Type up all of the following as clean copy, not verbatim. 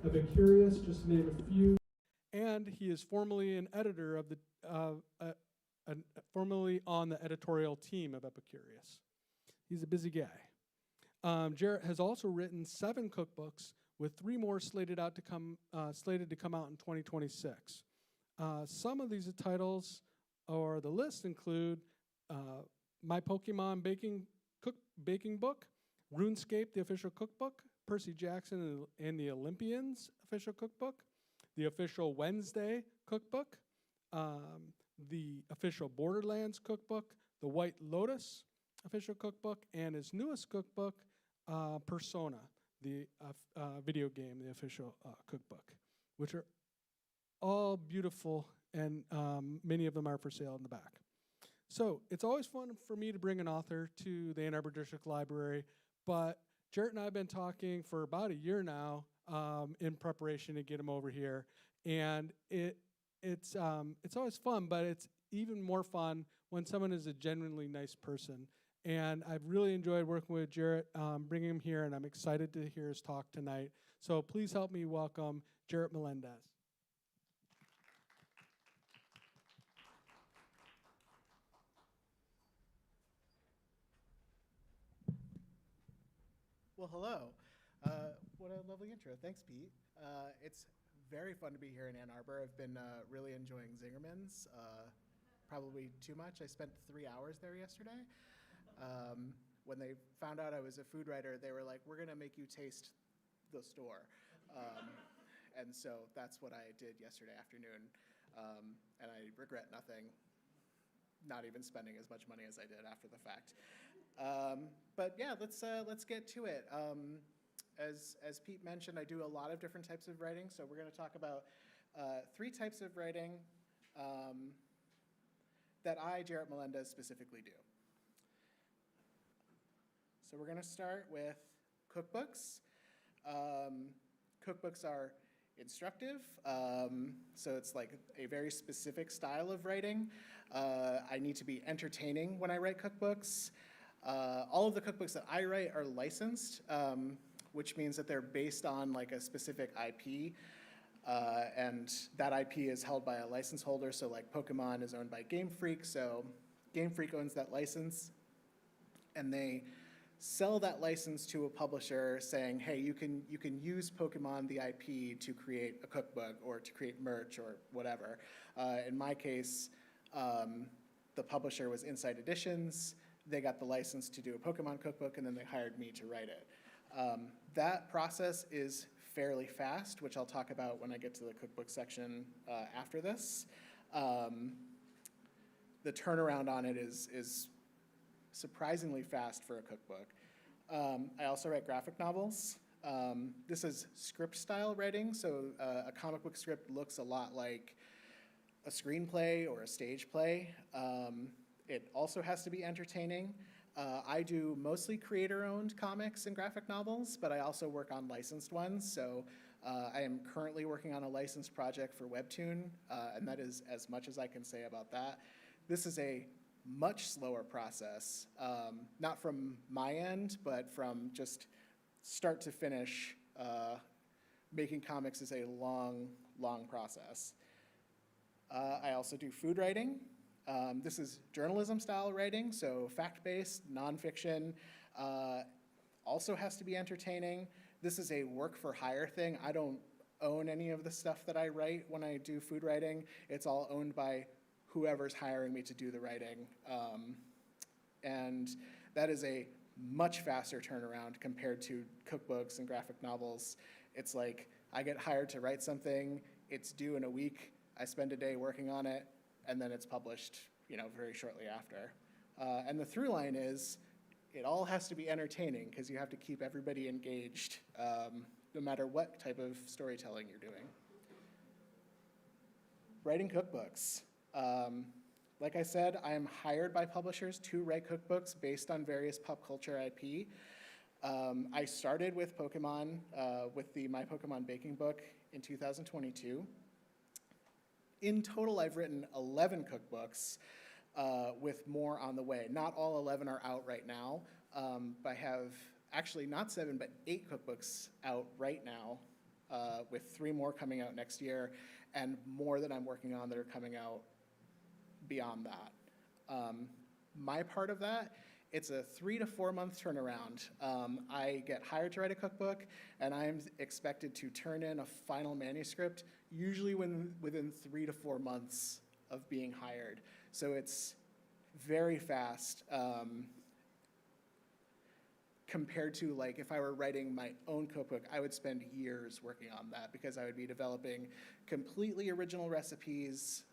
Epicurious, just to name a few. And he is formerly an editor of the, formerly on the editorial team of Epicurious. He's a busy guy. Jarrett has also written 7 cookbooks, with 3 more slated to come out in 2026. Some of these titles or the list include My Pokemon Baking Book, RuneScape, the official cookbook, Percy Jackson and the Olympians official cookbook, the official Wednesday cookbook, the official Borderlands cookbook, the White Lotus official cookbook, and his newest cookbook, Persona, the video game, the official cookbook, which are all beautiful, and many of them are for sale in the back. So it's always fun for me to bring an author to the Ann Arbor District Library, but Jarrett and I have been talking for about a year now in preparation to get him over here, and it's always fun, but it's even more fun when someone is a genuinely nice person. And I've really enjoyed working with Jarrett, bringing him here, and I'm excited to hear his talk tonight. So please help me welcome Jarrett Melendez. Well, hello. What a lovely intro. Thanks, Pete. It's very fun to be here in Ann Arbor. I've been really enjoying Zingerman's, probably too much. I spent 3 hours there yesterday. When they found out I was a food writer, they were like, we're going to make you taste the store. And so that's what I did yesterday afternoon. And I regret nothing, not even spending as much money as I did after the fact. But yeah, let's get to it. As Pete mentioned, I do a lot of different types of writing. So we're going to talk about 3 types of writing that I, Jarrett Melendez, specifically do. So we're going to start with cookbooks. Cookbooks are instructive, so it's like a very specific style of writing. I need to be entertaining when I write cookbooks. All of the cookbooks that I write are licensed, which means that they're based on like a specific IP, and that IP is held by a license holder. So like Pokemon is owned by Game Freak, so Game Freak owns that license, and they sell that license to a publisher saying, hey, you can use Pokemon, the IP, to create a cookbook or to create merch or whatever. In my case, the publisher was Insight Editions. They got the license to do a Pokemon cookbook, and then they hired me to write it. That process is fairly fast, which I'll talk about when I get to the cookbook section after this. The turnaround on it is surprisingly fast for a cookbook. I also write graphic novels. This is script style writing, so a comic book script looks a lot like a screenplay or a stage play. It also has to be entertaining. I do mostly creator-owned comics and graphic novels, but I also work on licensed ones. So I am currently working on a licensed project for Webtoon, and that is as much as I can say about that. This is a much slower process, not from my end, but from just start to finish. Making comics is a long, long process. I also do food writing. This is journalism style writing, so fact-based, nonfiction, also has to be entertaining. This is a work for hire thing. I don't own any of the stuff that I write when I do food writing. It's all owned by whoever's hiring me to do the writing. And that is a much faster turnaround compared to cookbooks and graphic novels. It's like I get hired to write something, it's due in a week, I spend a day working on it, and then it's published, very shortly after. And the through line is it all has to be entertaining because you have to keep everybody engaged no matter what type of storytelling you're doing. Writing cookbooks. Like I said, I am hired by publishers to write cookbooks based on various pop culture IP. I started with Pokemon, with the My Pokemon Baking Book in 2022. In total, I've written 11 cookbooks with more on the way. Not all 11 are out right now. I have actually not 7, but 8 cookbooks out right now. with 3 more coming out next year, and more that I'm working on that are coming out beyond that. My part of that, it's a 3 to 4 month turnaround. I get hired to write a cookbook, and I'm expected to turn in a final manuscript, usually within 3 to 4 months of being hired. So it's very fast compared to like if I were writing my own cookbook, I would spend years working on that because I would be developing completely original recipes,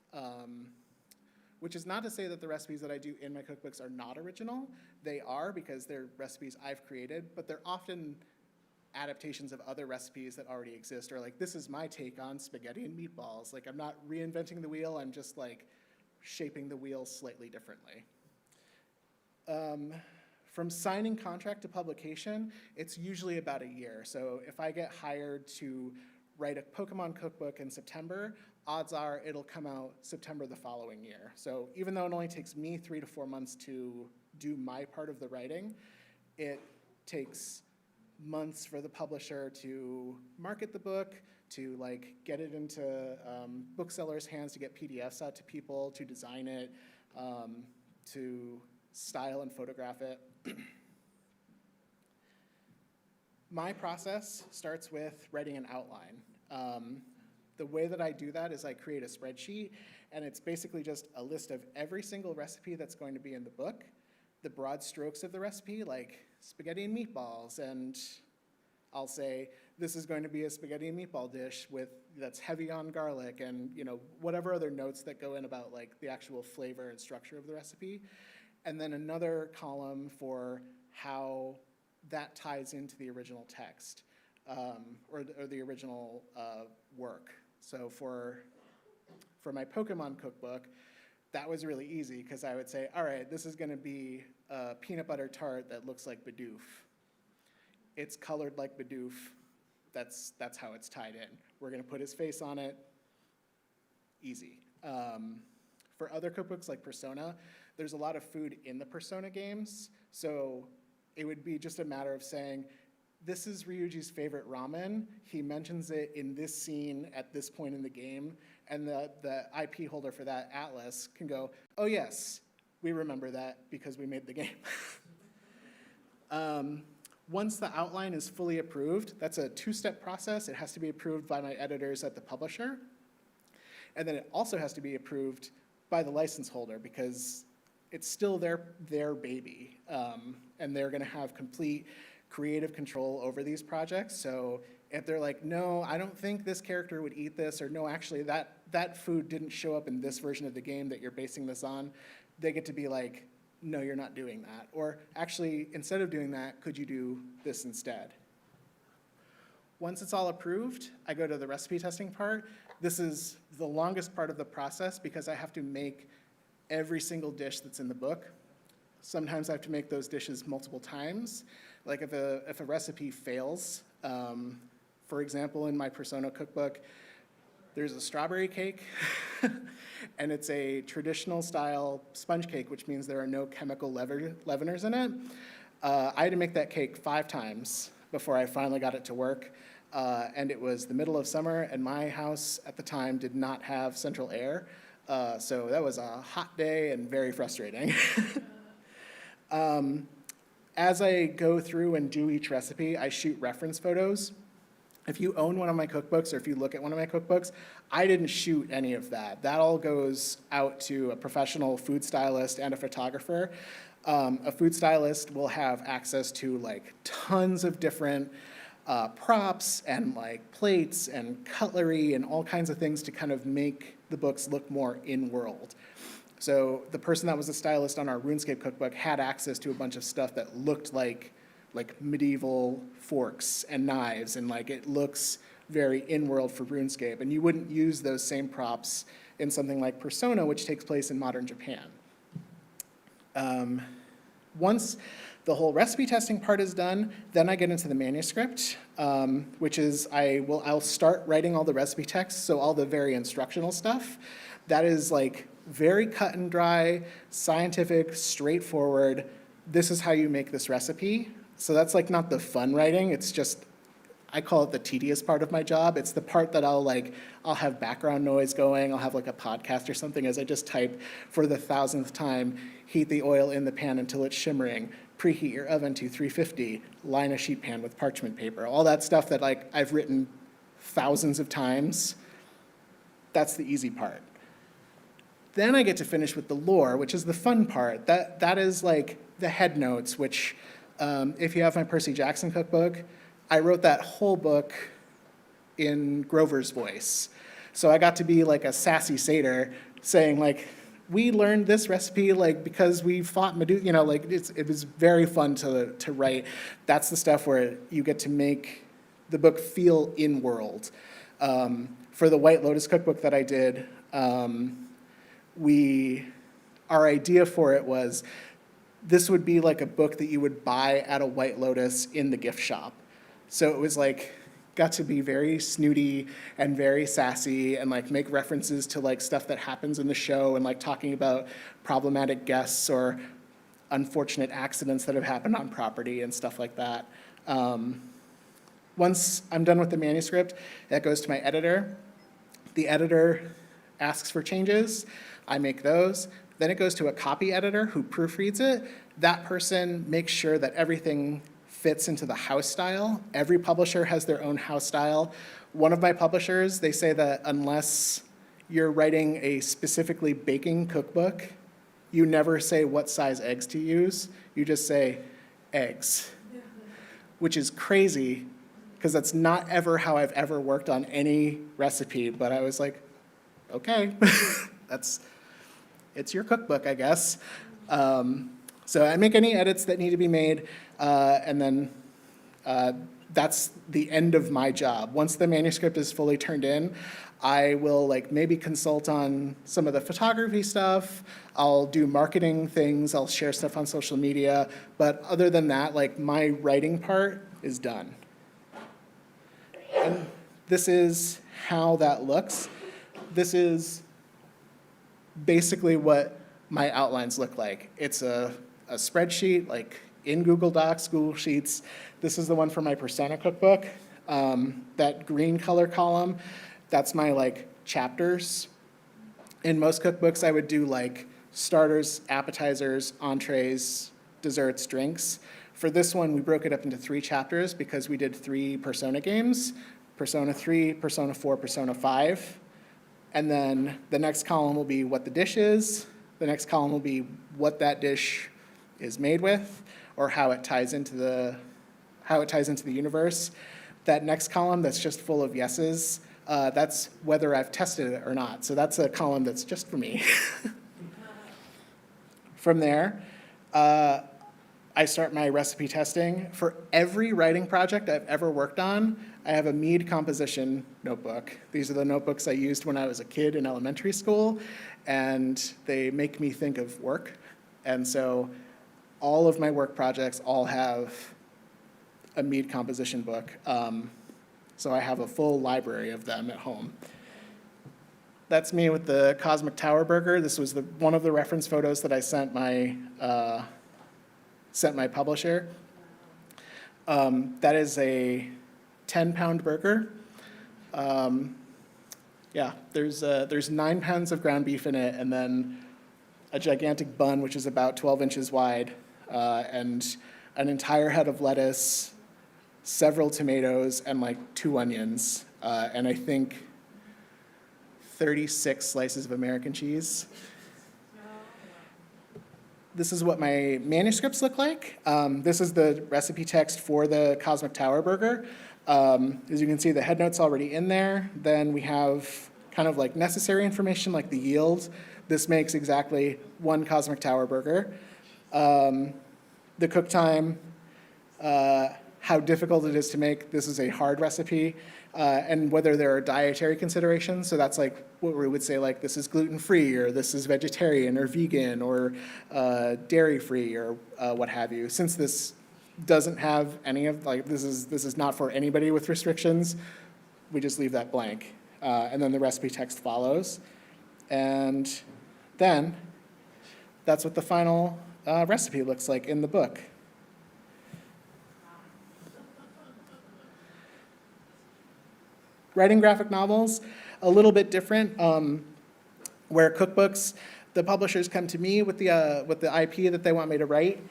which is not to say that the recipes that I do in my cookbooks are not original. They are, because they're recipes I've created, but they're often adaptations of other recipes that already exist, or like, this is my take on spaghetti and meatballs. Like, I'm not reinventing the wheel, I'm just like shaping the wheel slightly differently. From signing contract to publication, it's usually about a year. So if I get hired to write a Pokemon cookbook in September, odds are it'll come out September the following year. So even though it only takes me 3 to 4 months to do my part of the writing, it takes months for the publisher to market the book, to like get it into booksellers' hands, to get PDFs out to people, to design it, to style and photograph it. My process starts with writing an outline. The way that I do that is I create a spreadsheet, and it's basically just a list of every single recipe that's going to be in the book, the broad strokes of the recipe, like spaghetti and meatballs, and I'll say, this is going to be a spaghetti and meatball dish that's heavy on garlic, and whatever other notes that go in about like the actual flavor and structure of the recipe. And then another column for how that ties into the original text, or the original work. So for my Pokemon cookbook, that was really easy because I would say, all right, this is going to be a peanut butter tart that looks like Bidoof. It's colored like Bidoof. That's how it's tied in. We're going to put his face on it. Easy. For other cookbooks like Persona, there's a lot of food in the Persona games, so it would be just a matter of saying, this is Ryuji's favorite ramen. He mentions it in this scene at this point in the game, and the IP holder for that, Atlas, can go, oh yes, we remember that because we made the game. Once the outline is fully approved, that's a 2-step process. It has to be approved by my editors at the publisher, and then it also has to be approved by the license holder because it's still their baby, and they're gonna have complete creative control over these projects. So if they're like, no, I don't think this character would eat this, or no, actually that food didn't show up in this version of the game that you're basing this on, they get to be like, no, you're not doing that. Or actually, instead of doing that, could you do this instead? Once it's all approved, I go to the recipe testing part. This is the longest part of the process because I have to make every single dish that's in the book. Sometimes I have to make those dishes multiple times. Like if a recipe fails, for example, in my Persona cookbook, there's a strawberry cake, and it's a traditional style sponge cake, which means there are no chemical leaveners in it. I had to make that cake 5 times before I finally got it to work. And it was the middle of summer, and my house at the time did not have central air. So that was a hot day and very frustrating. As I go through and do each recipe, I shoot reference photos. If you own one of my cookbooks, or if you look at one of my cookbooks, I didn't shoot any of that. That all goes out to a professional food stylist and a photographer. A food stylist will have access to like tons of different props and like plates and cutlery and all kinds of things to kind of make the books look more in-world. So the person that was a stylist on our RuneScape cookbook had access to a bunch of stuff that looked like medieval forks and knives, and like it looks very in-world for RuneScape. And you wouldn't use those same props in something like Persona, which takes place in modern Japan. Once the whole recipe testing part is done, then I get into the manuscript, which is I'll start writing all the recipe texts, so all the very instructional stuff. That is like very cut and dry, scientific, straightforward. This is how you make this recipe. So that's like not the fun writing. It's just I call it the tedious part of my job. It's the part that I'll have background noise going. I'll have like a podcast or something as I just type for the 1000th time, heat the oil in the pan until it's shimmering, preheat your oven to 350, line a sheet pan with parchment paper. All that stuff that like I've written thousands of times. That's the easy part. Then I get to finish with the lore, which is the fun part. That is like the head notes, which if you have my Percy Jackson cookbook, I wrote that whole book in Grover's voice. So I got to be like a sassy satyr saying like, we learned this recipe like because we fought Medusa, you know, like it was very fun to write. That's the stuff where you get to make the book feel in-world. For the White Lotus cookbook that I did, our idea for it was this would be like a book that you would buy at a White Lotus in the gift shop. So it was like, got to be very snooty and very sassy and like make references to like stuff that happens in the show and like talking about problematic guests or unfortunate accidents that have happened on property and stuff like that. Once I'm done with the manuscript, that goes to my editor. The editor asks for changes. I make those. Then it goes to a copy editor who proofreads it. That person makes sure that everything fits into the house style. Every publisher has their own house style. One of my publishers, they say that unless you're writing a specifically baking cookbook, you never say what size eggs to use. You just say eggs, which is crazy because that's not ever how I've ever worked on any recipe. But I was like, okay, it's your cookbook, I guess. So I make any edits that need to be made, and then that's the end of my job. Once the manuscript is fully turned in, I will like maybe consult on some of the photography stuff. I'll do marketing things. I'll share stuff on social media. But other than that, like my writing part is done. And this is how that looks. This is basically what my outlines look like. It's a spreadsheet, like in Google Docs, Google Sheets. This is the one for my Persona cookbook. That green color column, that's my like chapters. In most cookbooks, I would do like starters, appetizers, entrees, desserts, drinks. For this one, we broke it up into 3 chapters because we did 3 Persona games, Persona 3, Persona 4, Persona 5. And then the next column will be what the dish is. The next column will be what that dish is made with, or how it ties into the universe. That next column that's just full of yeses, that's whether I've tested it or not. So that's a column that's just for me. From there, I start my recipe testing. For every writing project I've ever worked on, I have a mead composition notebook. These are the notebooks I used when I was a kid in elementary school, and they make me think of work. And so all of my work projects all have a mead composition book. So I have a full library of them at home. That's me with the Cosmic Tower burger. This was one of the reference photos that I sent my publisher. That is a 10-pound burger. Yeah, there's 9 pounds of ground beef in it, and then a gigantic bun, which is about 12 inches wide, and an entire head of lettuce, several tomatoes, and like 2 onions, and I think 36 slices of American cheese. This is what my manuscripts look like. This is the recipe text for the Cosmic Tower burger. As you can see, the head note's already in there. Then we have kind of like necessary information like the yield. This makes exactly 1 Cosmic Tower burger. The cook time, how difficult it is to make. This is a hard recipe. And whether there are dietary considerations. So that's like what we would say, like this is gluten-free, or this is vegetarian or vegan, or dairy-free, or what have you. Since this doesn't have any of, like this is not for anybody with restrictions, we just leave that blank. And then the recipe text follows. And then that's what the final recipe looks like in the book. Writing graphic novels, a little bit different, where cookbooks, the publishers come to me with the IP that they want me to write.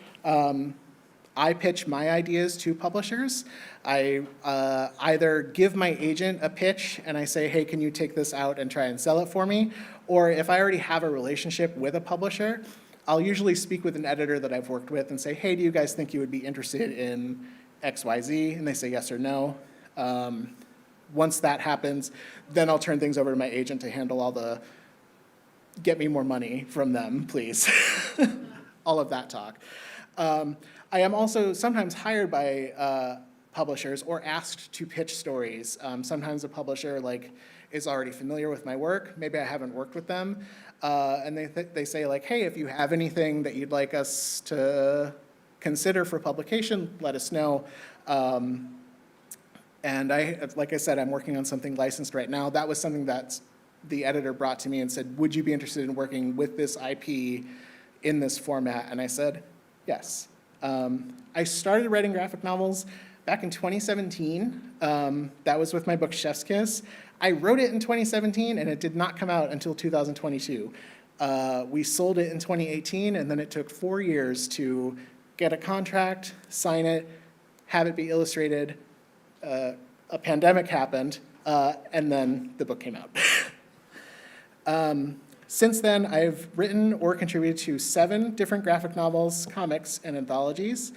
I pitch my ideas to publishers. I either give my agent a pitch and I say, hey, can you take this out and try and sell it for me? Or if I already have a relationship with a publisher, I'll usually speak with an editor that I've worked with and say, hey, do you guys think you would be interested in XYZ? And they say yes or no. Once that happens, then I'll turn things over to my agent to handle all the get me more money from them, please. All of that talk. I am also sometimes hired by publishers or asked to pitch stories. Sometimes a publisher is already familiar with my work. Maybe I haven't worked with them. And they say hey, if you have anything that you'd like us to consider for publication, let us know. And like I said, I'm working on something licensed right now. That was something that the editor brought to me and said, would you be interested in working with this IP in this format? And I said, yes. I started writing graphic novels back in 2017. That was with my book, Chef's Kiss. I wrote it in 2017, and it did not come out until 2022. We sold it in 2018, and then it took 4 years to get a contract, sign it, have it be illustrated. A pandemic happened, and then the book came out. Since then, I've written or contributed to 7 different graphic novels, comics, and anthologies.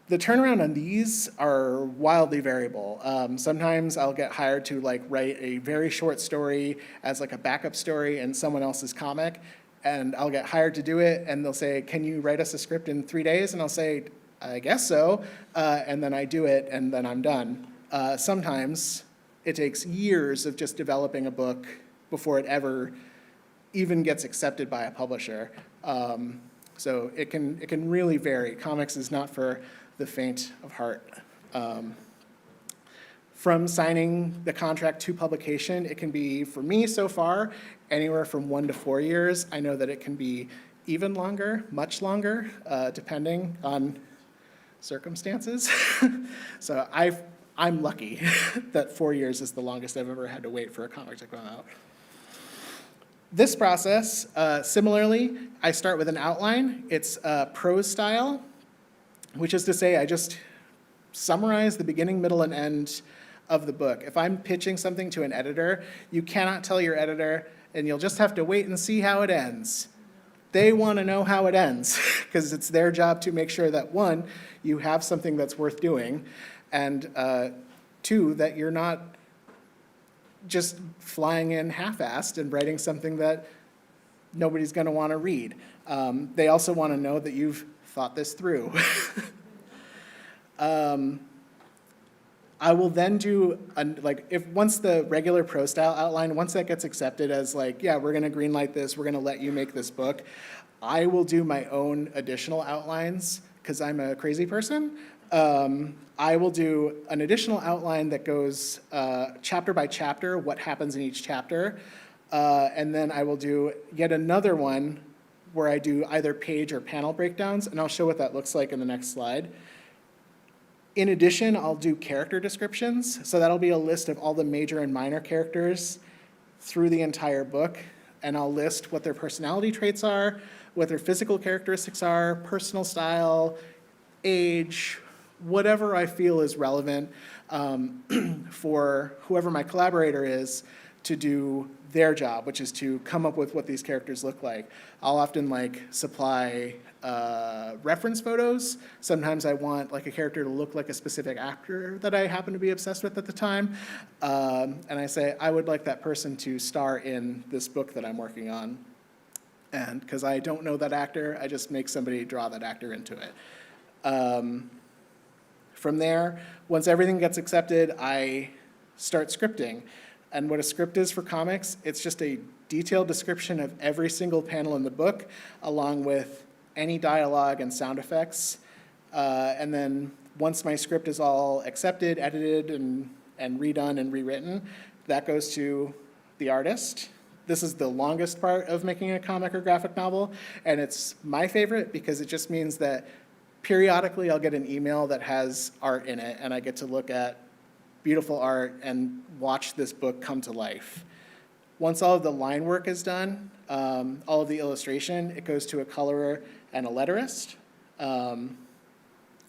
The turnaround on these are wildly variable. Sometimes I'll get hired to write a very short story as a backup story in someone else's comic, and I'll get hired to do it, and they'll say, can you write us a script in 3 days? And I'll say, I guess so, and then I do it, and then I'm done. Sometimes it takes years of just developing a book before it ever even gets accepted by a publisher. So it can really vary. Comics is not for the faint of heart. From signing the contract to publication, it can be, for me so far, anywhere from 1 to 4 years. I know that it can be even longer, much longer, depending on circumstances. So I'm lucky that 4 years is the longest I've ever had to wait for a comic to come out. This process, similarly, I start with an outline. It's prose style, which is to say I just summarize the beginning, middle, and end of the book. If I'm pitching something to an editor, you cannot tell your editor, and you'll just have to wait and see how it ends. They want to know how it ends, because it's their job to make sure that, 1, you have something that's worth doing, and 2, that you're not just flying in half-assed and writing something that nobody's going to want to read. They also want to know that you've thought this through. I will then do, once the regular pro style outline, once that gets accepted as yeah, we're going to greenlight this, we're going to let you make this book, I will do my own additional outlines, because I'm a crazy person. I will do an additional outline that goes chapter by chapter, what happens in each chapter, and then I will do yet another one where I do either page or panel breakdowns, and I'll show what that looks like in the next slide. In addition, I'll do character descriptions, so that'll be a list of all the major and minor characters through the entire book, and I'll list what their personality traits are, what their physical characteristics are, personal style, age, whatever I feel is relevant for whoever my collaborator is to do their job, which is to come up with what these characters look like. I'll often supply reference photos. Sometimes I want a character to look like a specific actor that I happen to be obsessed with at the time. And I say, I would like that person to star in this book that I'm working on. And because I don't know that actor, I just make somebody draw that actor into it. From there, once everything gets accepted, I start scripting. And what a script is for comics, it's just a detailed description of every single panel in the book, along with any dialogue and sound effects. And then once my script is all accepted, edited, and redone and rewritten, that goes to the artist. This is the longest part of making a comic or graphic novel, and it's my favorite because it just means that periodically I'll get an email that has art in it, and I get to look at beautiful art, and watch this book come to life. Once all of the line work is done, all of the illustration, it goes to a colorer and a letterist.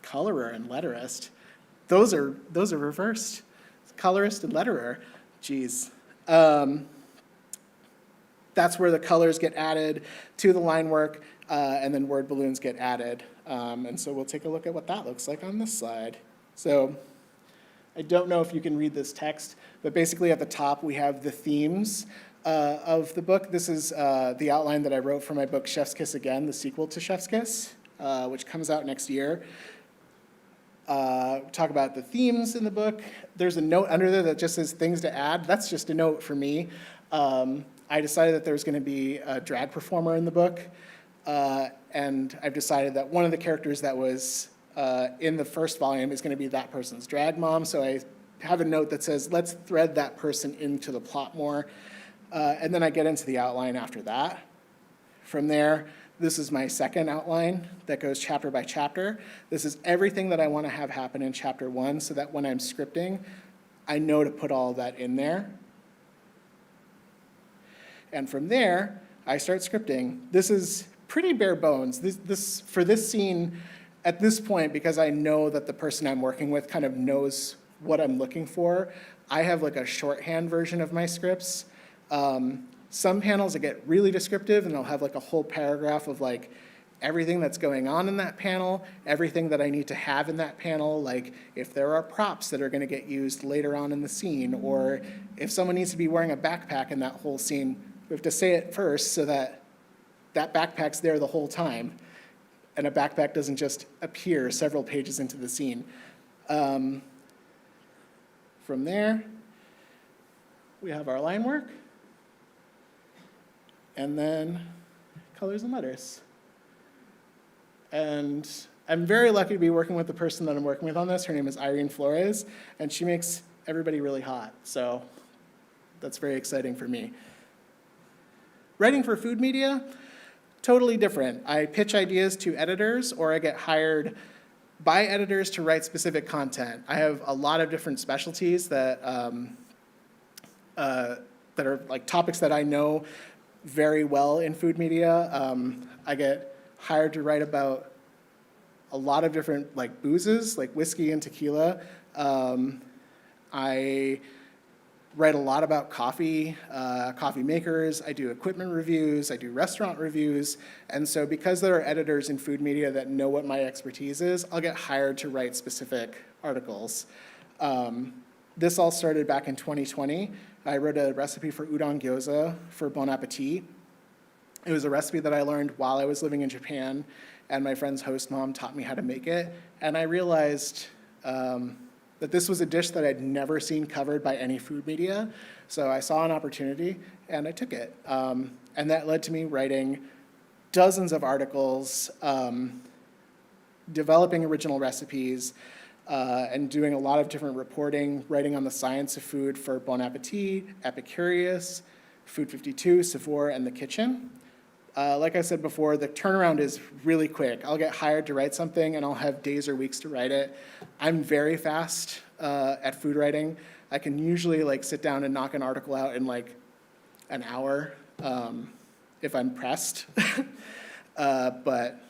Colorer and letterist, those are reversed. Colorist and letterer, geez. That's where the colors get added to the line work, and then word balloons get added. And so we'll take a look at what that looks like on this slide. So I don't know if you can read this text, but basically at the top we have the themes of the book. This is the outline that I wrote for my book Chef's Kiss Again, the sequel to Chef's Kiss, which comes out next year. Talk about the themes in the book. There's a note under there that just says things to add. That's just a note for me. I decided that there was going to be a drag performer in the book, and I've decided that one of the characters that was in the first volume is going to be that person's drag mom, so I have a note that says, let's thread that person into the plot more, and then I get into the outline after that. From there, this is my second outline that goes chapter by chapter. This is everything that I want to have happen in chapter 1, so that when I'm scripting, I know to put all of that in there. And from there, I start scripting. This is pretty bare bones. For this scene, at this point, because I know that the person I'm working with kind of knows what I'm looking for, I have like a shorthand version of my scripts. Some panels that get really descriptive, and they'll have like a whole paragraph of like everything that's going on in that panel, everything that I need to have in that panel, like if there are props that are going to get used later on in the scene, or if someone needs to be wearing a backpack in that whole scene, we have to say it first so that that backpack's there the whole time, and a backpack doesn't just appear several pages into the scene. From there, we have our line work, and then colors and letters. And I'm very lucky to be working with the person that I'm working with on this. Her name is Irene Flores, and she makes everybody really hot. So that's very exciting for me. Writing for food media, totally different. I pitch ideas to editors, or I get hired by editors to write specific content. I have a lot of different specialties that are like topics that I know very well in food media. I get hired to write about a lot of different like boozes, like whiskey and tequila. I write a lot about coffee, coffee makers. I do equipment reviews. I do restaurant reviews. And so because there are editors in food media that know what my expertise is, I'll get hired to write specific articles. This all started back in 2020. I wrote a recipe for udon gyoza for Bon Appetit. It was a recipe that I learned while I was living in Japan, and my friend's host mom taught me how to make it. And I realized that this was a dish that I'd never seen covered by any food media. So I saw an opportunity, and I took it. And that led to me writing dozens of articles, developing original recipes, and doing a lot of different reporting, writing on the science of food for Bon Appetit, Epicurious, Food 52, Sephora, and The Kitchen. Like I said before, the turnaround is really quick. I'll get hired to write something, and I'll have days or weeks to write it. I'm very fast at food writing. I can usually like sit down and knock an article out in like an hour if I'm pressed. But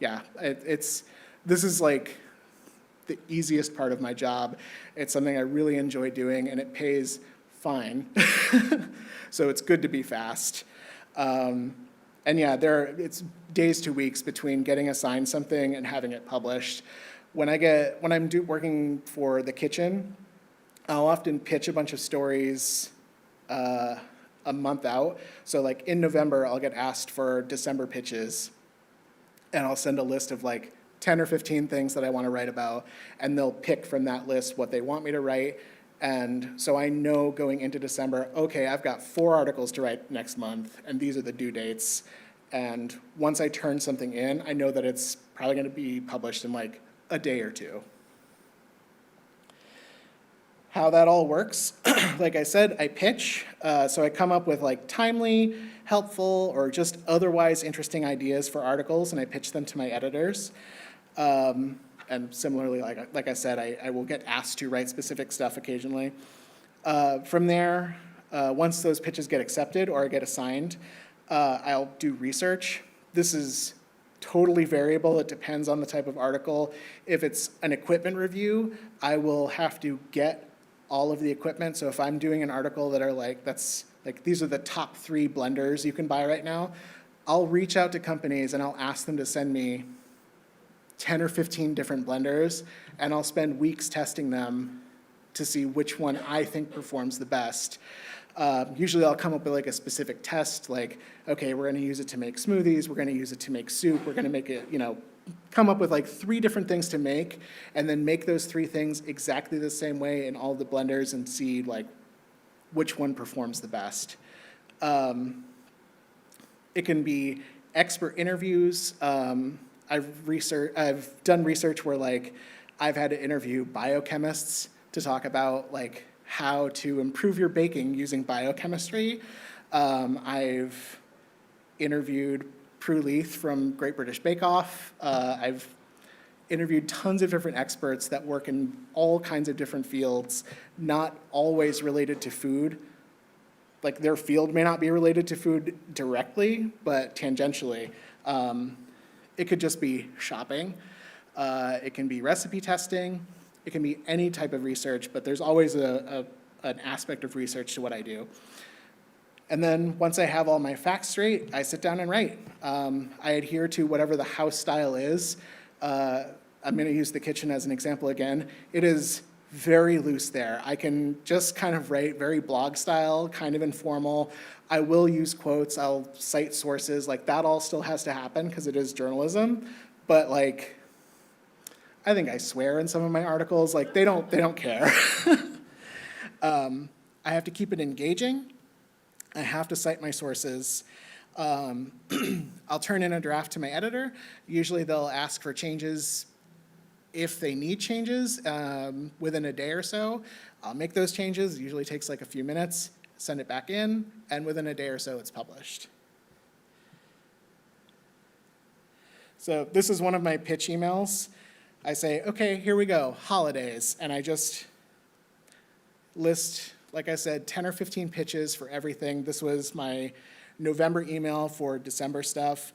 yeah, this is like the easiest part of my job. It's something I really enjoy doing, and it pays fine. So it's good to be fast. And yeah, it's days to weeks between getting assigned something and having it published. When I'm working for The Kitchen, I'll often pitch a bunch of stories a month out. So like in November, I'll get asked for December pitches, and I'll send a list of like 10 or 15 things that I want to write about, and they'll pick from that list what they want me to write. And so I know going into December, okay, I've got 4 articles to write next month, and these are the due dates. And once I turn something in, I know that it's probably going to be published in like a day or 2. How that all works, like I said, I pitch. So I come up with like timely, helpful, or just otherwise interesting ideas for articles, and I pitch them to my editors. and similarly, like I said, I will get asked to write specific stuff occasionally. From there, once those pitches get accepted or get assigned, I'll do research. This is totally variable. It depends on the type of article. If it's an equipment review, I will have to get all of the equipment. So if I'm doing an article that are these are the top 3 blenders you can buy right now, I'll reach out to companies and I'll ask them to send me 10 or 15 different blenders, and I'll spend weeks testing them to see which one I think performs the best. Usually I'll come up with like a specific test, like, okay, we're gonna use it to make smoothies, we're gonna use it to make soup, we're gonna make it, come up with like 3 different things to make, and then make those 3 things exactly the same way in all the blenders and see like which one performs the best. It can be expert interviews. I've done research where like I've had to interview biochemists to talk about like how to improve your baking using biochemistry. I've interviewed Prue Leith from Great British Bake Off. I've interviewed tons of different experts that work in all kinds of different fields, not always related to food. Like their field may not be related to food directly, but tangentially. It could just be shopping. It can be recipe testing. It can be any type of research, but there's always an aspect of research to what I do. And then once I have all my facts straight, I sit down and write. I adhere to whatever the house style is. I'm gonna use the kitchen as an example again. It is very loose there. I can just kind of write very blog style, kind of informal. I will use quotes, I'll cite sources, like that all still has to happen because it is journalism. But like, I think I swear in some of my articles, like they don't care. I have to keep it engaging. I have to cite my sources. I'll turn in a draft to my editor. Usually they'll ask for changes if they need changes within a day or so. I'll make those changes. It usually takes like a few minutes, send it back in, and within a day or so it's published. So this is one of my pitch emails. I say, okay, here we go, holidays. And I just list, like I said, 10 or 15 pitches for everything. This was my November email for December stuff.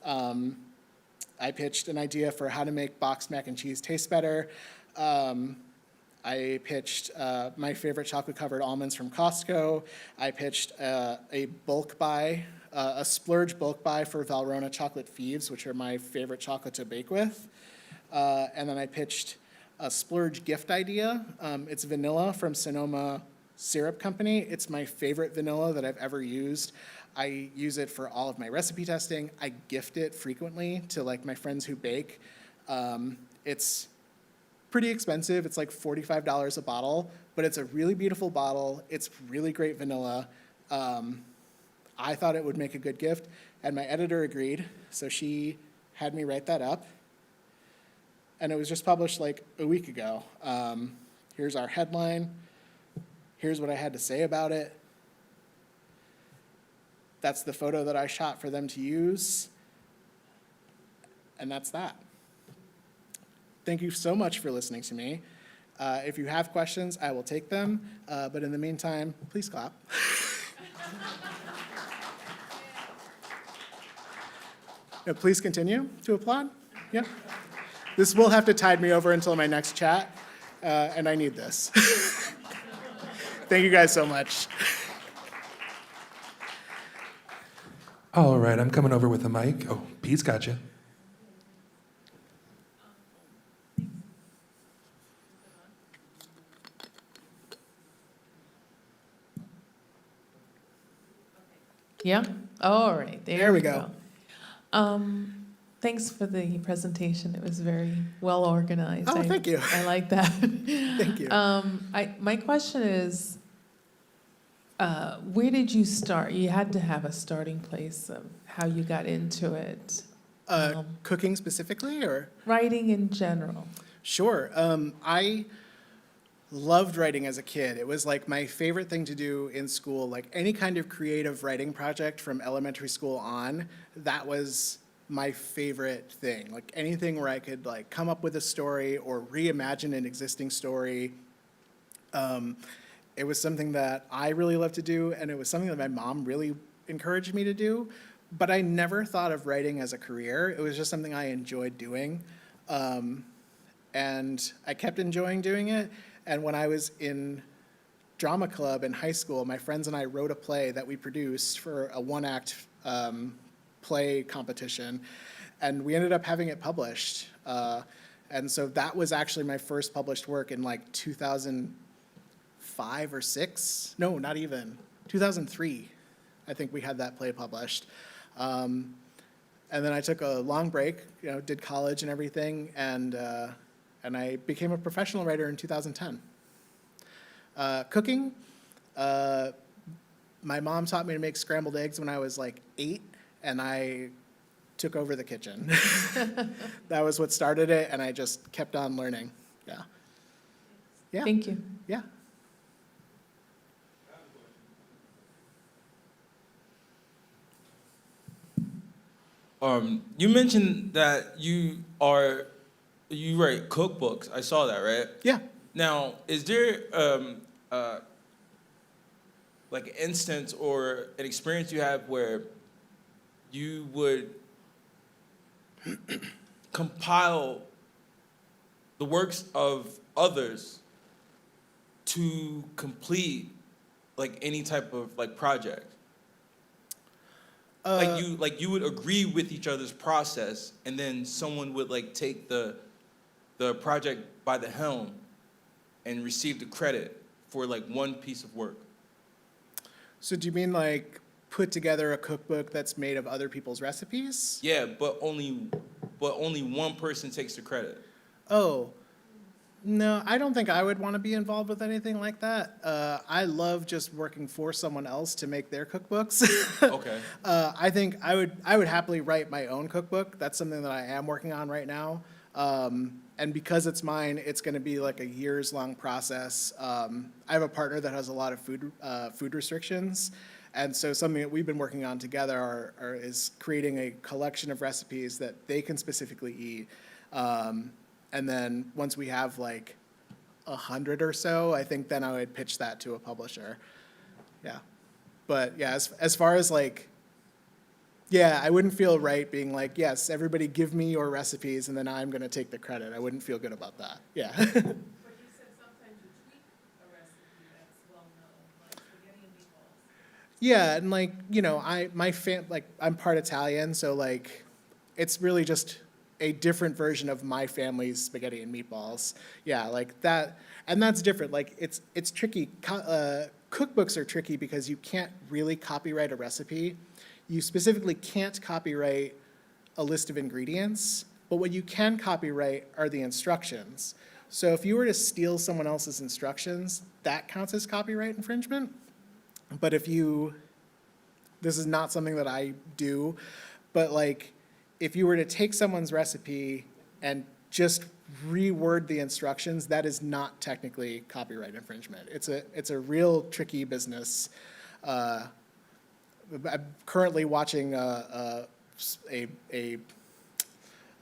I pitched an idea for how to make boxed mac and cheese taste better. I pitched my favorite chocolate-covered almonds from Costco. I pitched a bulk buy, a splurge bulk buy for Valrhona chocolate thieves, which are my favorite chocolate to bake with. And then I pitched a splurge gift idea. It's vanilla from Sonoma Syrup Company. It's my favorite vanilla that I've ever used. I use it for all of my recipe testing. I gift it frequently to like my friends who bake. It's pretty expensive. It's like $45 a bottle, but it's a really beautiful bottle. It's really great vanilla. I thought it would make a good gift, and my editor agreed, so she had me write that up. And it was just published like a week ago. Here's our headline. Here's what I had to say about it. That's the photo that I shot for them to use. And that's that. Thank you so much for listening to me. If you have questions, I will take them. But in the meantime, please clap. No, please continue to applaud. Yeah. This will have to tide me over until my next chat, and I need this. Thank you guys so much. All right, I'm coming over with a mic. Oh, Pete's got you. Yeah? All right, There we go. Thanks for the presentation. It was very well organized. Oh, thank you. I like that. Thank you. My question is, where did you start? You had to have a starting place of how you got into it. Cooking specifically, or? Writing in general. Sure. I loved writing as a kid. It was like my favorite thing to do in school, like any kind of creative writing project from elementary school on, that was my favorite thing. Like anything where I could like come up with a story or reimagine an existing story. It was something that I really love to do, and it was something that my mom really encouraged me to do. But I never thought of writing as a career. It was just something I enjoyed doing. And I kept enjoying doing it. And when I was in drama club in high school, my friends and I wrote a play that we produced for a one-act play competition. And we ended up having it published. And so that was actually my first published work in like 2005 or 6. No, not even. 2003, I think we had that play published. And then I took a long break, did college and everything, and I became a professional writer in 2010. Cooking, my mom taught me to make scrambled eggs when I was like 8, and I took over the kitchen. That was what started it, and I just kept on learning. Yeah. Yeah. Thank you. Yeah. You mentioned that you write cookbooks. I saw that, right? Yeah. Now, is there like an instance or an experience you have where you would compile the works of others to complete like any type of like project? Like you would agree with each other's process, and then someone would like take the project by the helm and receive the credit for like one piece of work. So do you mean like put together a cookbook that's made of other people's recipes? Yeah, but only one person takes the credit. Oh, no, I don't think I would want to be involved with anything like that. I love just working for someone else to make their cookbooks. Okay. I think I would happily write my own cookbook. That's something that I am working on right now. And because it's mine, it's going to be like a years-long process. I have a partner that has a lot of food restrictions, and so something that we've been working on together is creating a collection of recipes that they can specifically eat. And then once we have like 100 or so, I think then I would pitch that to a publisher. Yeah. But yeah, as far as like, yeah, I wouldn't feel right being like, yes, everybody give me your recipes and then I'm going to take the credit. I wouldn't feel good about that. Yeah. But you said sometimes you tweak a recipe that's well known, like spaghetti and meatballs. Yeah, and like, I'm part Italian, so like it's really just a different version of my family's spaghetti and meatballs. Yeah, like that, and that's different. Like it's tricky. Cookbooks are tricky because you can't really copyright a recipe. You specifically can't copyright a list of ingredients, but what you can copyright are the instructions. So if you were to steal someone else's instructions, that counts as copyright infringement. But this is not something that I do, but like, if you were to take someone's recipe and just reword the instructions, that is not technically copyright infringement. It's a real tricky business. I'm currently watching a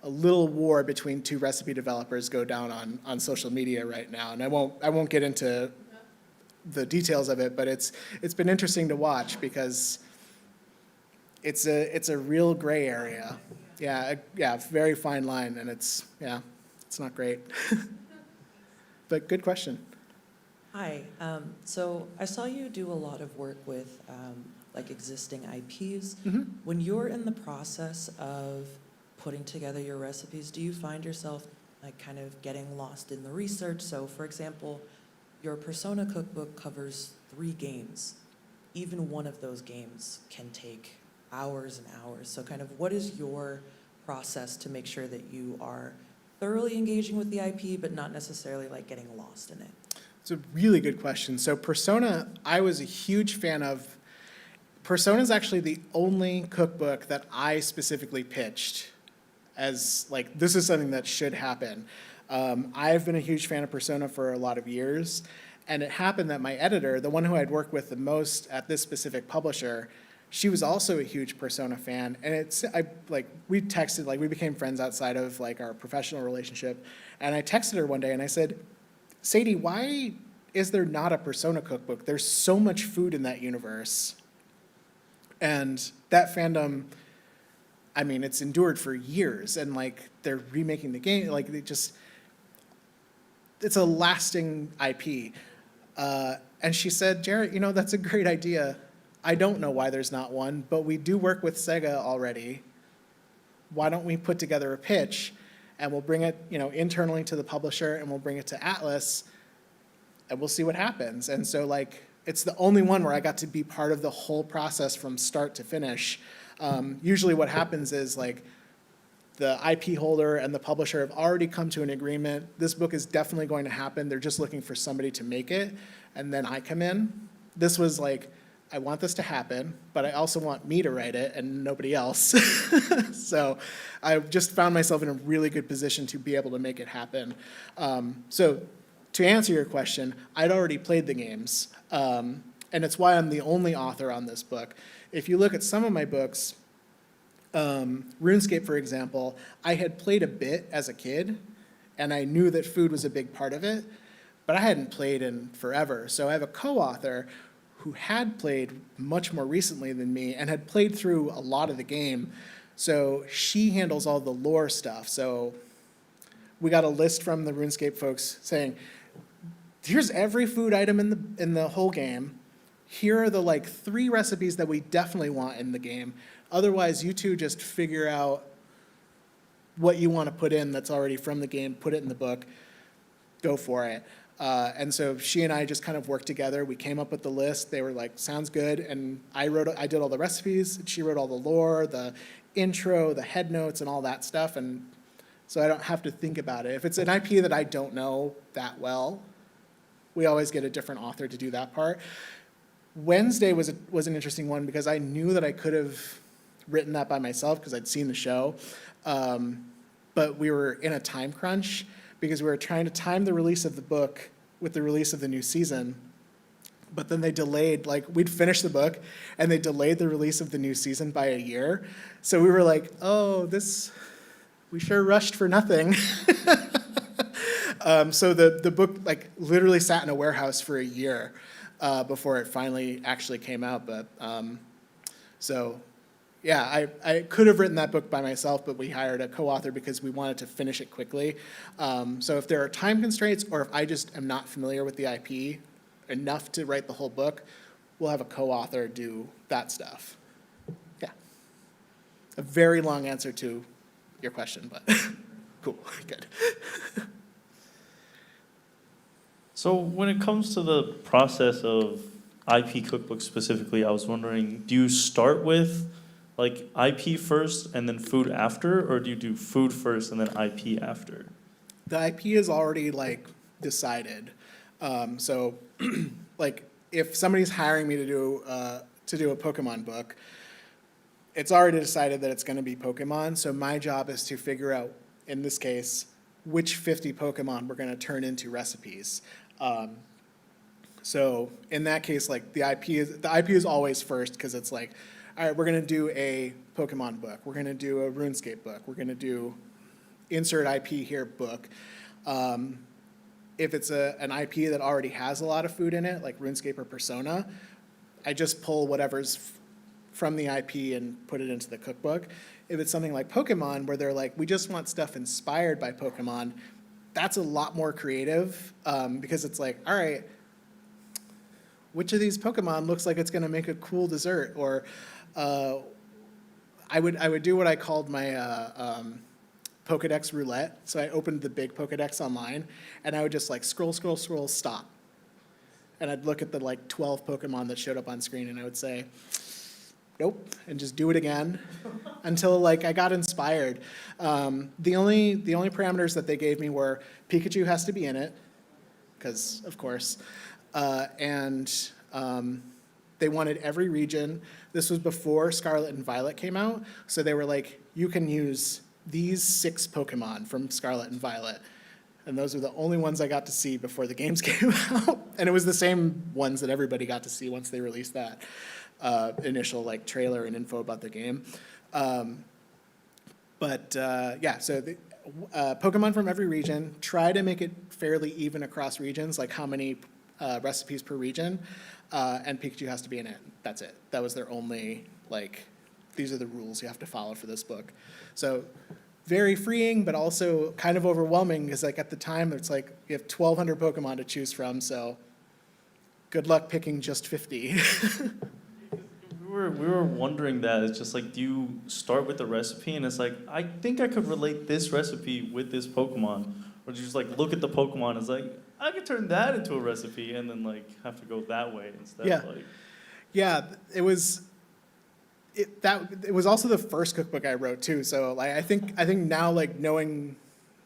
little war between two recipe developers go down on social media right now, and I won't get into the details of it, but it's been interesting to watch because it's a real gray area. Yeah, very fine line, and it's not great. But good question. Hi. So I saw you do a lot of work with like existing IPs. Mm-hmm. When you're in the process of putting together your recipes, do you find yourself like kind of getting lost in the research? So for example, your Persona cookbook covers 3 games. Even one of those games can take hours and hours. So kind of what is your process to make sure that you are thoroughly engaging with the IP, but not necessarily like getting lost in it? It's a really good question. So Persona, I was a huge fan of. Persona is actually the only cookbook that I specifically pitched as like, this is something that should happen. I've been a huge fan of Persona for a lot of years, and it happened that my editor, the one who I'd worked with the most at this specific publisher, she was also a huge Persona fan, and we texted, like, we became friends outside of, like, our professional relationship, and I texted her one day, and I said, Sadie, why is there not a Persona cookbook? There's so much food in that universe. And that fandom, I mean, it's endured for years, and, like, they're remaking the game, like, it's a lasting IP. And she said, Jarrett, you know, that's a great idea. I don't know why there's not one, but we do work with Sega already. Why don't we put together a pitch, and we'll bring it, you know, internally to the publisher, and we'll bring it to Atlas, and we'll see what happens. And so, like, it's the only one where I got to be part of the whole process from start to finish. Usually what happens is, like, the IP holder and the publisher have already come to an agreement. This book is definitely going to happen. They're just looking for somebody to make it, and then I come in. This was like, I want this to happen, but I also want me to write it and nobody else. So I just found myself in a really good position to be able to make it happen. So to answer your question, I'd already played the games, and it's why I'm the only author on this book. If you look at some of my books, RuneScape, for example, I had played a bit as a kid, and I knew that food was a big part of it, but I hadn't played in forever. So I have a co-author who had played much more recently than me and had played through a lot of the game. So she handles all the lore stuff. So we got a list from the RuneScape folks saying, here's every food item in the whole game. Here are the, like, 3 recipes that we definitely want in the game. Otherwise, you two just figure out what you want to put in that's already from the game, put it in the book, go for it. And so she and I just kind of worked together. We came up with the list. They were like, sounds good. And I did all the recipes. She wrote all the lore, the intro, the head notes, and all that stuff. And so I don't have to think about it. If it's an IP that I don't know that well, we always get a different author to do that part. Wednesday was an interesting one because I knew that I could have written that by myself because I'd seen the show. But we were in a time crunch because we were trying to time the release of the book with the release of the new season. But then they delayed, like, we'd finished the book, and they delayed the release of the new season by a year. So we were like, oh, we sure rushed for nothing. So the book, like, literally sat in a warehouse for a year before it finally actually came out. But so, yeah, I could have written that book by myself, but we hired a co-author because we wanted to finish it quickly. So if there are time constraints, or if I just am not familiar with the IP enough to write the whole book, we'll have a co-author do that stuff. Yeah. A very long answer to your question, but cool, good. So when it comes to the process of IP cookbooks specifically, I was wondering, do you start with, like, IP first and then food after, or do you do food first and then IP after? The IP is already, like, decided. So, like, if somebody's hiring me to do a Pokemon book, it's already decided that it's going to be Pokemon. So my job is to figure out, in this case, which 50 Pokemon we're going to turn into recipes. So in that case, like, the IP is always first because it's like, all right, we're going to do a Pokemon book. We're going to do a RuneScape book. We're going to do insert IP here book. If it's an IP that already has a lot of food in it, like RuneScape or Persona, I just pull whatever's from the IP and put it into the cookbook. If it's something like Pokemon, where they're like, we just want stuff inspired by Pokemon, that's a lot more creative because it's like, all right, which of these Pokemon looks like it's going to make a cool dessert? Or I would do what I called my Pokedex roulette. So I opened the big Pokedex online, and I would just, like, scroll, stop. And I'd look at the, like, 12 Pokemon that showed up on screen, and I would say, nope, and just do it again until, like, I got inspired. The only parameters that they gave me were Pikachu has to be in it, because, of course, and they wanted every region. This was before Scarlet and Violet came out, so they were like, you can use these 6 Pokemon from Scarlet and Violet. And those were the only ones I got to see before the games came out. And it was the same ones that everybody got to see once they released that initial like trailer and info about the game. Yeah, so the, Pokemon from every region, try to make it fairly even across regions, like how many recipes per region, and Pikachu has to be in it. That's it. That was their only, like, these are the rules you have to follow for this book. So very freeing, but also kind of overwhelming, because like at the time, it's like you have 1,200 Pokemon to choose from, so good luck picking just 50. We were wondering that. It's just like, do you start with the recipe and it's like, I think I could relate this recipe with this Pokemon? Or do you just like look at the Pokemon and it's like, I could turn that into a recipe and then like have to go that way instead Yeah. of like. Yeah, it was also the first cookbook I wrote too. So like I think now, like, knowing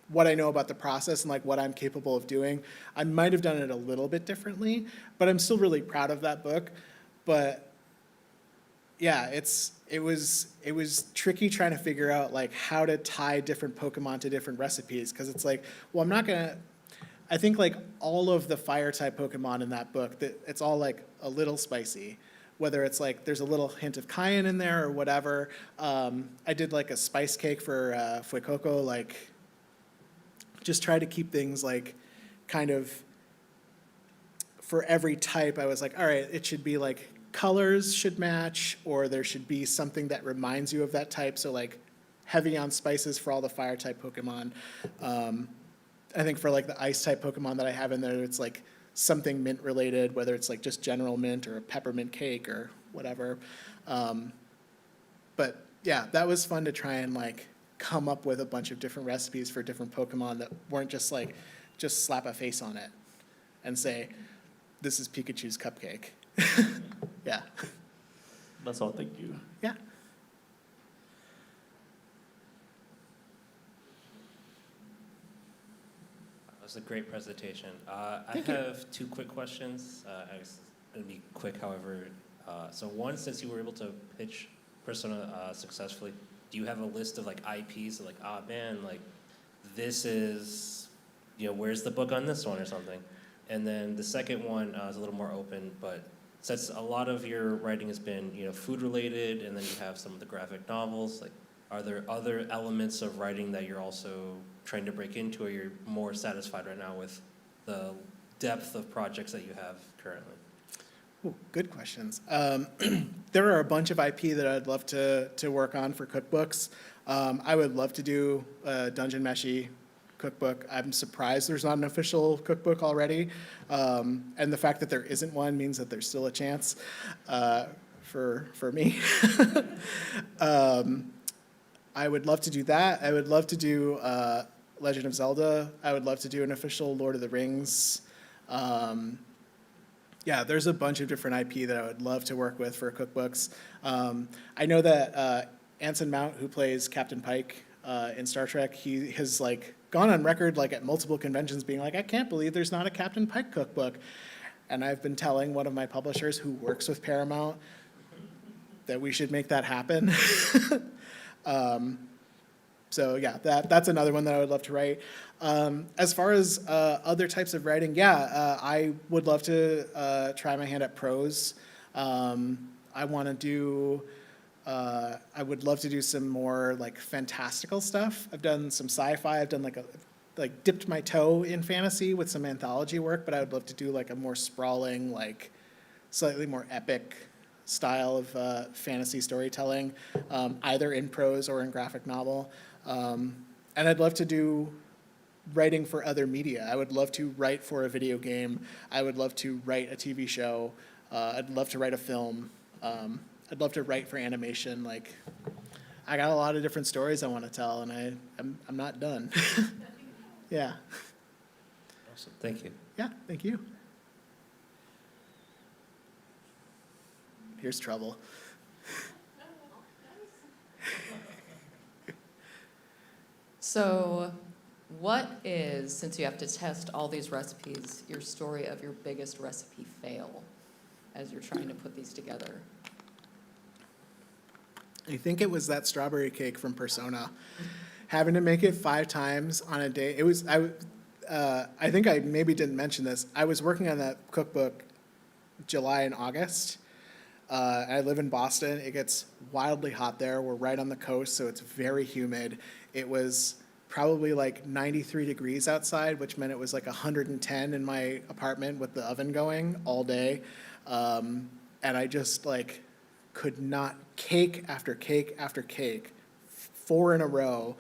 what I know about the process and like what I'm capable of doing, I might have done it a little bit differently, but I'm still really proud of that book. But yeah, it was tricky trying to figure out like how to tie different Pokemon to different recipes, because it's like, well, I think like all of the fire type Pokemon in that book, that it's all like a little spicy. Whether it's like there's a little hint of cayenne in there or whatever. I did like a spice cake for Fuecoco, like just try to keep things like kind of for every type. I was like, all right, it should be like colors should match, or there should be something that reminds you of that type. So like heavy on spices for all the fire type Pokemon. I think for like the ice type Pokemon that I have in there, it's like something mint related, whether it's like just general mint or a peppermint cake or whatever. But yeah, that was fun to try and like come up with a bunch of different recipes for different Pokemon that weren't just like, just slap a face on it and say, this is Pikachu's cupcake. Yeah. That's all, thank you. Yeah. That was a great presentation. I Thank you. have two quick questions. I guess it'll be quick, however. So one, since you were able to pitch Persona successfully, do you have a list of like IPs, like, ah, man, like this is, where's the book on this one or something? And then the second one is a little more open, but since a lot of your writing has been, food related, and then you have some of the graphic novels, like, are there other elements of writing that you're also trying to break into, or you're more satisfied right now with the depth of projects that you have currently? Ooh, good questions. There are a bunch of IP that I'd love to work on for cookbooks. I would love to do a Dungeon Meshi cookbook. I'm surprised there's not an official cookbook already. And the fact that there isn't one means that there's still a chance for me. I would love to do that. I would love to do Legend of Zelda. I would love to do an official Lord of the Rings. Yeah, there's a bunch of different IP that I would love to work with for cookbooks. I know that Anson Mount, who plays Captain Pike in Star Trek, he has like gone on record like at multiple conventions being like, I can't believe there's not a Captain Pike cookbook. And I've been telling one of my publishers who works with Paramount that we should make that happen. So yeah, that's another one that I would love to write. As far as other types of writing, yeah, I would love to try my hand at prose. I want to do, I would love to do some more like fantastical stuff. I've done some sci-fi. I've done like dipped my toe in fantasy with some anthology work, but I would love to do like a more sprawling, like slightly more epic style of fantasy storytelling, either in prose or in graphic novel. And I'd love to do writing for other media. I would love to write for a video game. I would love to write a TV show. I'd love to write a film. I'd love to write for animation. Like, I got a lot of different stories I want to tell, and I'm not done. Yeah. Awesome, thank you. Yeah, thank you. Here's trouble. So what is, since you have to test all these recipes, your story of your biggest recipe fail as you're trying to put these together? I think it was that strawberry cake from Persona. Having to make it 5 times on a day. I think I maybe didn't mention this. I was working on that cookbook July and August. I live in Boston. It gets wildly hot there. We're right on the coast, so it's very humid. It was probably like 93 degrees outside, which meant it was like 110 in my apartment with the oven going all day. And I just like could not, cake after cake after cake, 4 in a row,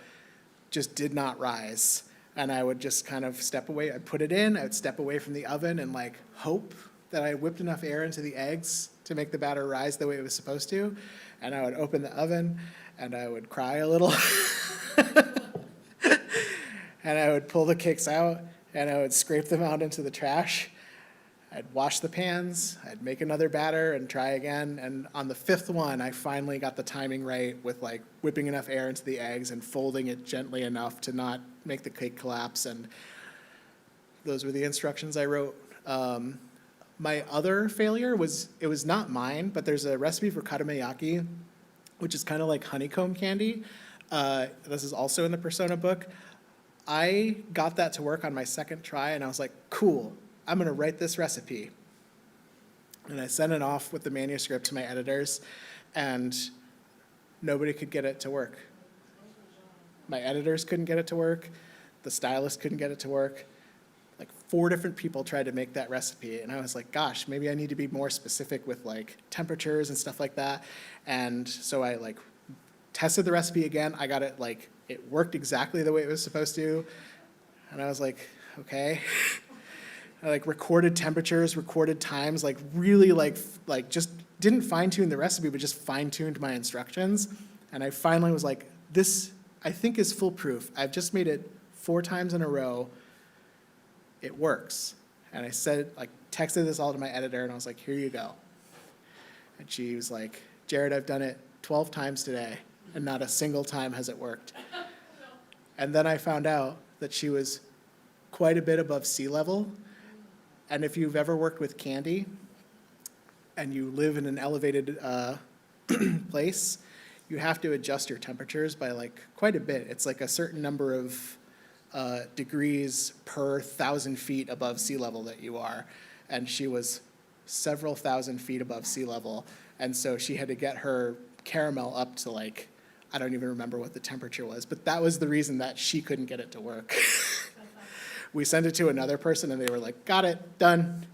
just did not rise. And I would just kind of step away. I'd put it in, I would step away from the oven and like hope that I whipped enough air into the eggs to make the batter rise the way it was supposed to. And I would open the oven and I would cry a little. And I would pull the cakes out and I would scrape them out into the trash. I'd wash the pans, I'd make another batter and try again. And on the 5th one, I finally got the timing right with like whipping enough air into the eggs and folding it gently enough to not make the cake collapse. And those were the instructions I wrote. My other failure was, it was not mine, but there's a recipe for katameyaki, which is kind of like honeycomb candy. This is also in the Persona book. I got that to work on my 2nd try, and I was like, cool, I'm gonna write this recipe. And I sent it off with the manuscript to my editors, and nobody could get it to work. My editors couldn't get it to work. The stylist couldn't get it to work. Like 4 different people tried to make that recipe, and I was like, gosh, maybe I need to be more specific with like temperatures and stuff like that. And so I like tested the recipe again. I got it like, it worked exactly the way it was supposed to. And I was like, okay. I like recorded temperatures, recorded times, like really like just didn't fine tune the recipe, but just fine tuned my instructions. And I finally was like, this I think is foolproof. I've just made it 4 times in a row. It works. And I said, like, texted this all to my editor, and I was like, here you go. And she was like, Jarrett, I've done it 12 times today, and not a single time has it worked. And then I found out that she was quite a bit above sea level. And if you've ever worked with candy, and you live in an elevated place, you have to adjust your temperatures by like quite a bit. It's like a certain number of degrees per 1,000 feet above sea level that you are. And she was several thousand feet above sea level. And so she had to get her caramel up to like, I don't even remember what the temperature was, but that was the reason that she couldn't get it to work. We sent it to another person and they were like, got it, done.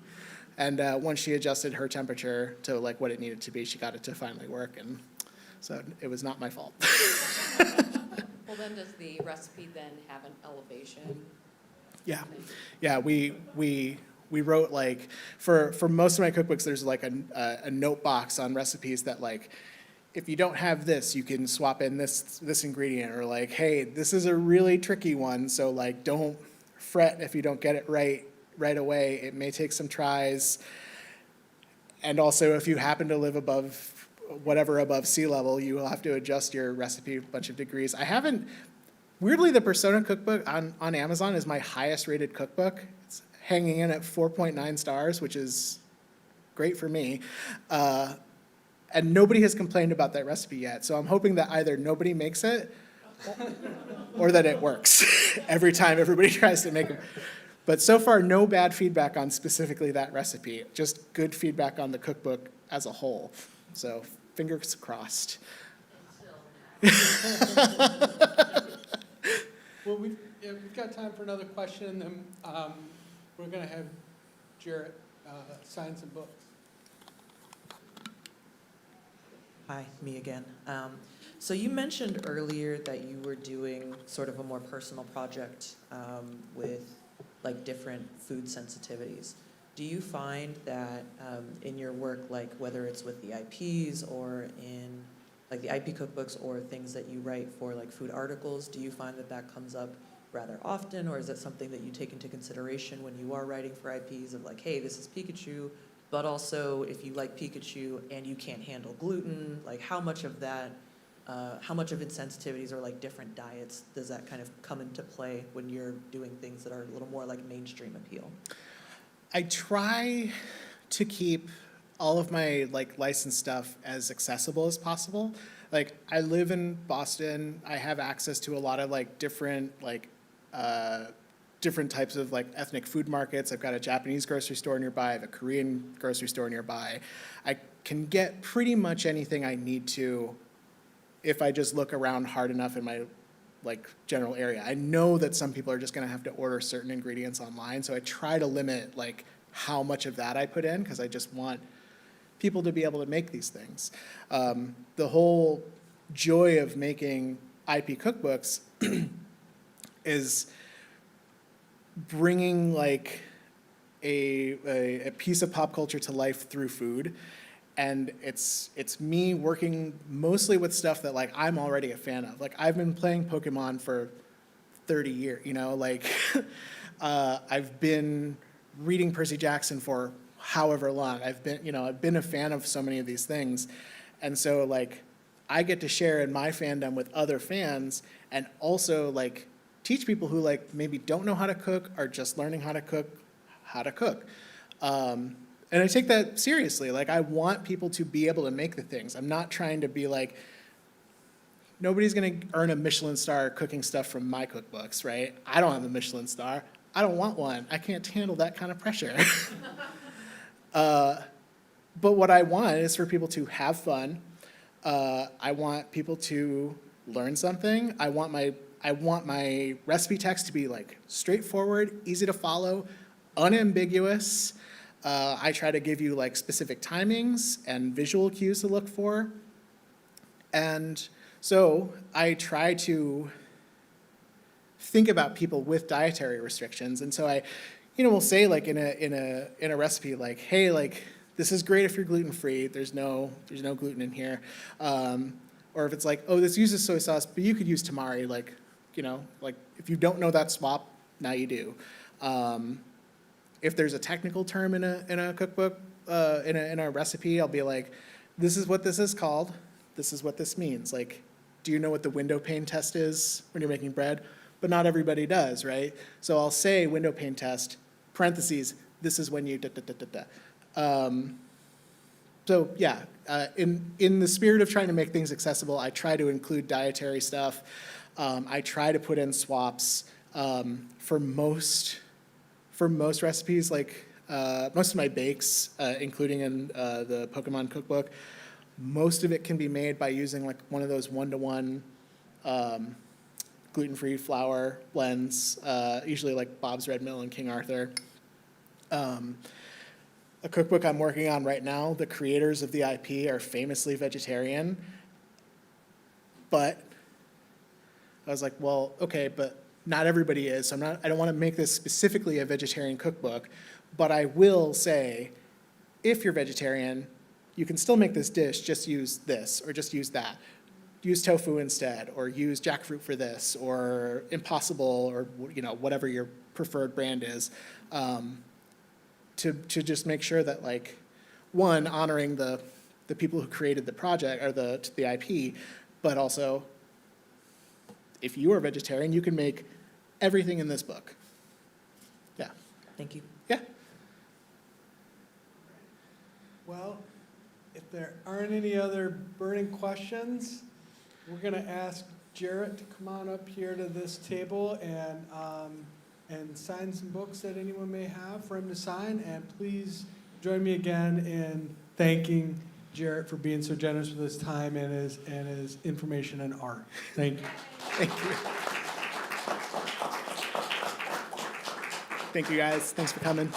And once she adjusted her temperature to like what it needed to be, she got it to finally work. And so it was not my fault. Well, then does the recipe then have an elevation? Yeah, yeah. We wrote like for most of my cookbooks, there's like a note box on recipes that like, if you don't have this, you can swap in this ingredient, or like, hey, this is a really tricky one, so like don't fret if you don't get it right away. It may take some tries. And also, if you happen to live above sea level, you will have to adjust your recipe a bunch of degrees. I haven't, weirdly, the Persona cookbook on Amazon is my highest rated cookbook. It's hanging in at 4.9 stars, which is great for me. And nobody has complained about that recipe yet. So I'm hoping that either nobody makes it or that it works every time everybody tries to make it. But so far, no bad feedback on specifically that recipe, just good feedback on the cookbook as a whole. So fingers crossed. Well, we've got time for another question, and we're going to have Jarrett sign some books. Hi, me again. So you mentioned earlier that you were doing sort of a more personal project with like different food sensitivities. Do you find that in your work, like whether it's with the IPs or in like the IP cookbooks or things that you write for like food articles, do you find that that comes up rather often, or is it something that you take into consideration when you are writing for IPs of like, hey, this is Pikachu, but also if you like Pikachu and you can't handle gluten, like how much of that, how much of its sensitivities or like different diets does that kind of come into play when you're doing things that are a little more like mainstream appeal? I try to keep all of my like licensed stuff as accessible as possible. Like I live in Boston. I have access to a lot of like different like different types of like ethnic food markets. I've got a Japanese grocery store nearby, I have a Korean grocery store nearby. I can get pretty much anything I need to if I just look around hard enough in my like general area. I know that some people are just gonna have to order certain ingredients online, so I try to limit like how much of that I put in, because I just want people to be able to make these things. The whole joy of making IP cookbooks is bringing like a piece of pop culture to life through food. And it's me working mostly with stuff that like I'm already a fan of. Like I've been playing Pokemon for 30 years, you know, like I've been reading Percy Jackson for however long. I've been a fan of so many of these things. And so like I get to share in my fandom with other fans, and also like teach people who like maybe don't know how to cook, or just learning how to cook. And I take that seriously. Like I want people to be able to make the things. I'm not trying to be like, nobody's gonna earn a Michelin star cooking stuff from my cookbooks, right? I don't have a Michelin star. I don't want one. I can't handle that kind of pressure. But what I want is for people to have fun. I want people to learn something. I want my recipe text to be like straightforward, easy to follow, unambiguous. I try to give you like specific timings and visual cues to look for. And so I try to think about people with dietary restrictions. And so I, will say like in a recipe, like, hey, like this is great if you're gluten-free. There's no gluten in here. Or if it's like, oh, this uses soy sauce, but you could use tamari. Like, like if you don't know that swap, now you do. If there's a technical term in a cookbook, in a recipe, I'll be like, this is what this is called. This is what this means. Like, do you know what the window pane test is when you're making bread? But not everybody does, right? So I'll say window pane test, parentheses, this is when you da, da, da, da, da. So yeah, in the spirit of trying to make things accessible, I try to include dietary stuff. I try to put in swaps for most recipes, like most of my bakes, including in the Pokemon cookbook. Most of it can be made by using like one of those one-to-one gluten-free flour blends, usually like Bob's Red Mill and King Arthur. A cookbook I'm working on right now, the creators of the IP are famously vegetarian, but I was like, well, okay, but not everybody is, so I don't want to make this specifically a vegetarian cookbook, but I will say, if you're vegetarian, you can still make this dish, just use this, or just use that. Use tofu instead, or use jackfruit for this, or Impossible, or whatever your preferred brand is, to just make sure that like, one, honoring the people who created the project, or the IP, but also, if you are vegetarian, you can make everything in this book. Yeah. Thank you. Yeah. Well, if there aren't any other burning questions, we're gonna ask Jarrett to come on up here to this table and sign some books that anyone may have for him to sign. And please join me again in thanking Jarrett for being so generous with his time and his information and art. Thank you. Thank you. Thank you, guys. Thanks for coming.